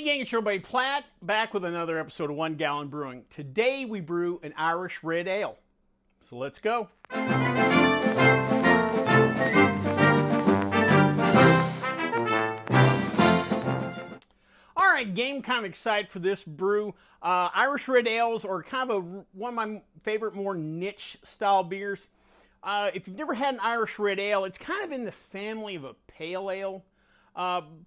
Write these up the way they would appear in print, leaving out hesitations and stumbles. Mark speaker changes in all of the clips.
Speaker 1: Hey gang, it's your buddy Platt, back with another episode of One Gallon Brewing. Today we brew an Irish Red Ale. So let's go. Alright gang, kind of excited for this brew. Irish Red Ales are kind of one of my favorite more niche style beers. If you've never had an Irish Red Ale, it's kind of in the family of a pale ale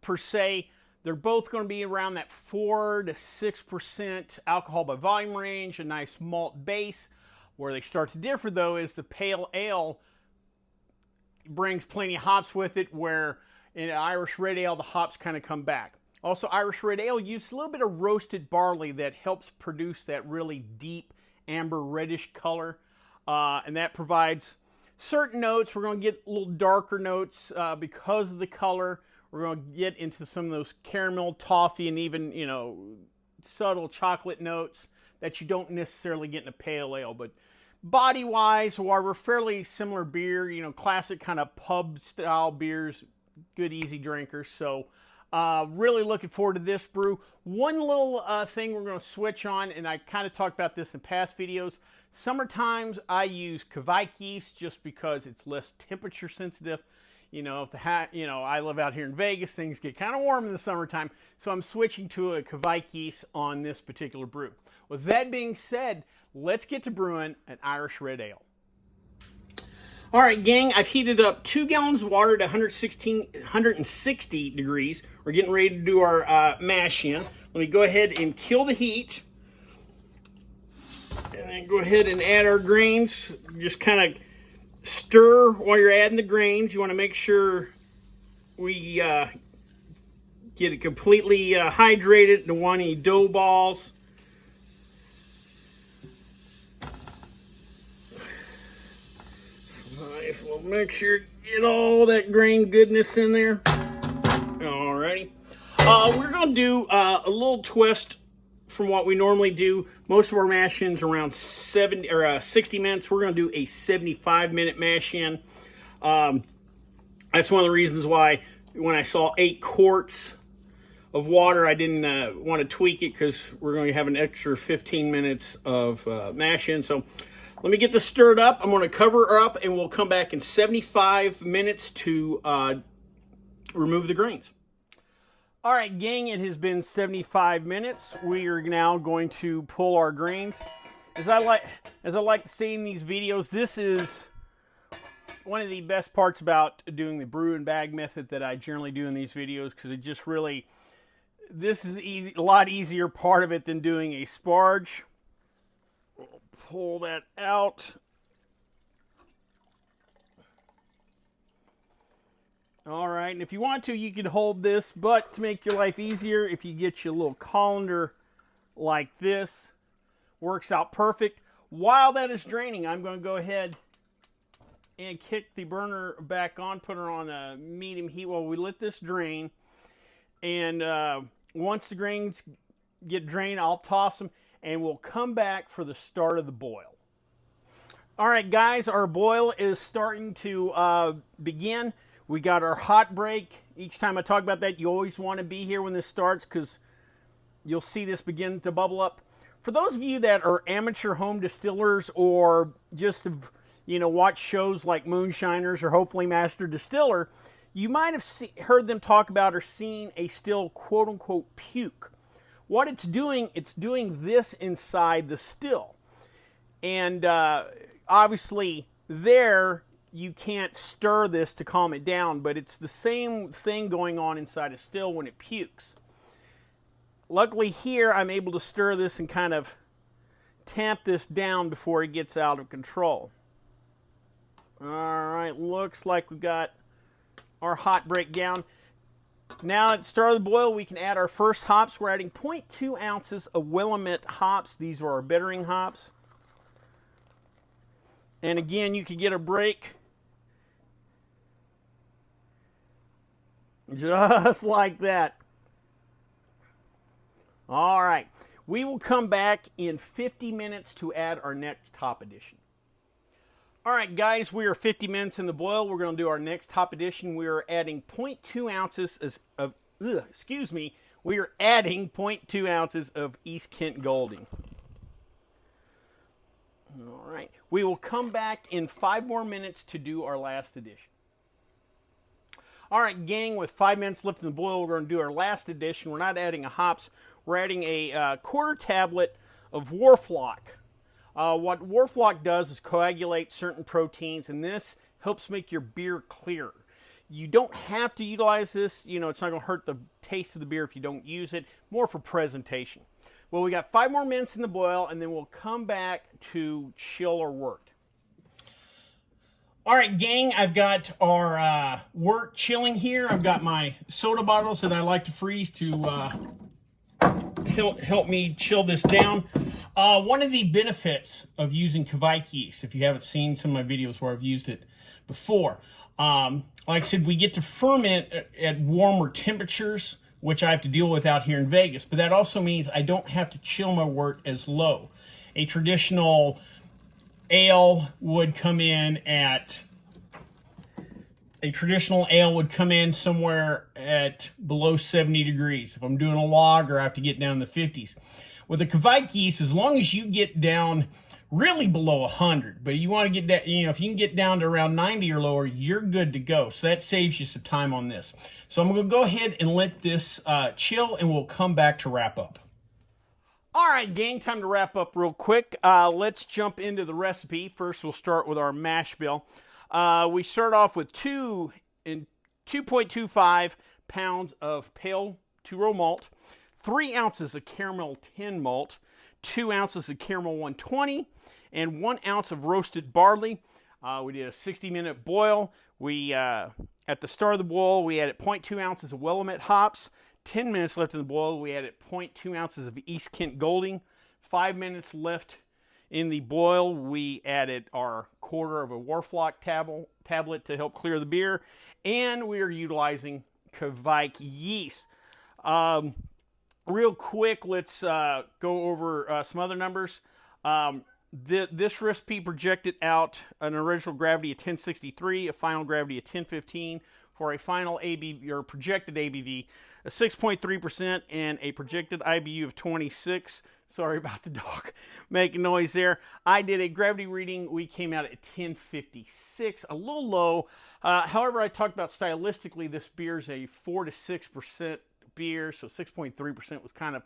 Speaker 1: per se. They're both going to be around that 4 to 6% alcohol by volume range, a nice malt base. Where they start to differ, though, is the pale ale brings plenty of hops with it, where in an Irish Red Ale, the hops kind of come back. Also, Irish Red Ale uses a little bit of roasted barley that helps produce that really deep amber reddish color. And that provides certain notes. We're going to get a little darker notes because of the color. We're going to get into some of those caramel, toffee, and even, subtle chocolate notes that you don't necessarily get in a pale ale. But body-wise, while we're fairly similar beer, classic kind of pub-style beers, good, easy drinkers. So, really looking forward to this brew. One little thing we're going to switch on, and I kind of talked about this in past videos. Summer times, I use Kviek Yeast just because it's less temperature sensitive. I live out here in Vegas, things get kind of warm in the summertime, so I'm switching to a Kviek Yeast on this particular brew. With that being said, let's get to brewing an Irish Red Ale. All right, gang, I've heated up 2 gallons of water to 160 degrees. We're getting ready to do our mash in. Let me go ahead and kill the heat. And then go ahead and add our grains. Just kind of stir while you're adding the grains. You want to make sure we get it completely hydrated. Don't want any dough balls. Nice little mixture. Get all that grain goodness in there. Alrighty. We're going to do a little twist from what we normally do. Most of our mash-ins are around 60 minutes. We're going to do a 75-minute mash-in. That's one of the reasons why when I saw 8 quarts of water, I didn't want to tweak it, because we're going to have an extra 15 minutes of mash-in. So let me get this stirred up. I'm going to cover her up, and we'll come back in 75 minutes to remove the grains. All right, gang, it has been 75 minutes. We are now going to pull our grains. As I like to say in these videos, this is one of the best parts about doing the brew and bag method that I generally do in these videos, because it just really, this is easy, a lot easier part of it than doing a sparge. We'll pull that out. All right, and if you want to, you can hold this, but to make your life easier, if you get your little colander like this, works out perfect. While that is draining, I'm going to go ahead and kick the burner back on, put her on a medium heat while we let this drain. And once the grains get drained, I'll toss them, and we'll come back for the start of the boil. All right, guys, our boil is starting to begin. We got our hot break. Each time I talk about that, you always want to be here when this starts, because you'll see this begin to bubble up. For those of you that are amateur home distillers, or just have, watch shows like Moonshiners or Hopefully Master Distiller, you might have heard them talk about or seen a still quote-unquote puke. What it's doing this inside the still. And obviously there, you can't stir this to calm it down, but it's the same thing going on inside a still when it pukes. Luckily here, I'm able to stir this and kind of tamp this down before it gets out of control. All right, looks like we've got our hot break down. Now at the start of the boil, we can add our first hops. We're adding 0.2 ounces of Willemette hops. These are our bittering hops. And again, you can get a break just like that. All right, we will come back in 50 minutes to add our next hop addition. All right, guys, we are 50 minutes in the boil. We're going to do our next hop addition. We are adding 0.2 ounces of we are adding 0.2 ounces of East Kent Golding. All right. We will come back in 5 more minutes to do our last addition. All right, gang, with 5 minutes left in the boil, we're going to do our last addition. We're not adding a hops. We're adding a quarter tablet of Whirlfloc. What Whirlfloc does is coagulate certain proteins, and this helps make your beer clearer. You don't have to utilize this. You know, it's not going to hurt the taste of the beer if you don't use it. More for presentation. Well, we got 5 more minutes in the boil, and then we'll come back to chill or wort. All right, gang, I've got our wort chilling here. I've got my soda bottles that I like to freeze to help me chill this down. One of the benefits of using Kviek yeast, if you haven't seen some of my videos where I've used it before, like I said, we get to ferment at warmer temperatures, which I have to deal with out here in Vegas, but that also means I don't have to chill my wort as low. A traditional ale would come in somewhere at below 70 degrees. If I'm doing a lager, I have to get down in the 50s. With the Kviek yeast, as long as you get down really below 100, but you want to get that, if you can get down to around 90 or lower, you're good to go. So that saves you some time on this. So I'm going to go ahead and let this chill, and we'll come back to wrap up. All right, gang, time to wrap up real quick. Let's jump into the recipe. First, we'll start with our mash bill. We start off with 2.25 pounds of pale two-row malt, 3 ounces of caramel 10 malt, 2 ounces of caramel 120, and 1 ounce of roasted barley. We did a 60-minute boil. At the start of the boil, we added 0.2 ounces of Willemette hops. 10 minutes left in the boil, we added 0.2 ounces of East Kent Golding. 5 minutes left in the boil, we added our quarter of a Whirlfloc tablet to help clear the beer. And we are utilizing Kviek yeast. Real quick, let's go over some other numbers. This recipe projected out an original gravity of 1063, a final gravity of 1015, for a final ABV, or projected ABV, of 6.3%, and a projected IBU of 26. Sorry about the dog making noise there. I did a gravity reading. We came out at 1056, a little low. However, I talked about stylistically, this beer is a 4 to 6% beer, so 6.3% was kind of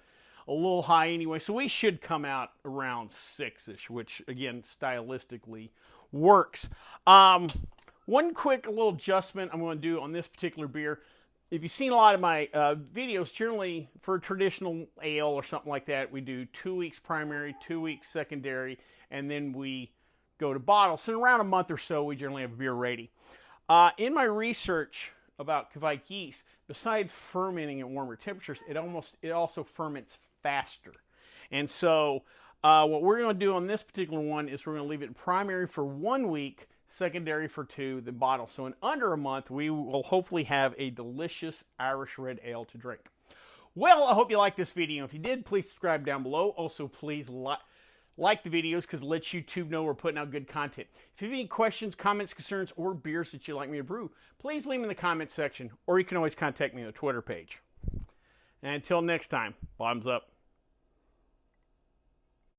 Speaker 1: a little high anyway. So we should come out around 6-ish, which again, stylistically works. One quick little adjustment I'm going to do on this particular beer. If you've seen a lot of my videos, generally for a traditional ale or something like that, we do 2 weeks primary, 2 weeks secondary, and then we go to bottle. So in around a month or so, we generally have a beer ready. In my research about Kviek yeast, besides fermenting at warmer temperatures, it also ferments faster. And so what we're going to do on this particular one is we're going to leave it in primary for 1 week, secondary for 2, then bottle. So in under a month, we will hopefully have a delicious Irish red ale to drink. Well, I hope you liked this video. If you did, please subscribe down below. Also, please like the videos, because it lets YouTube know we're putting out good content. If you have any questions, comments, concerns, or beers that you'd like me to brew, please leave them in the comment section, or you can always contact me on the Twitter page. And until next time, bottoms up.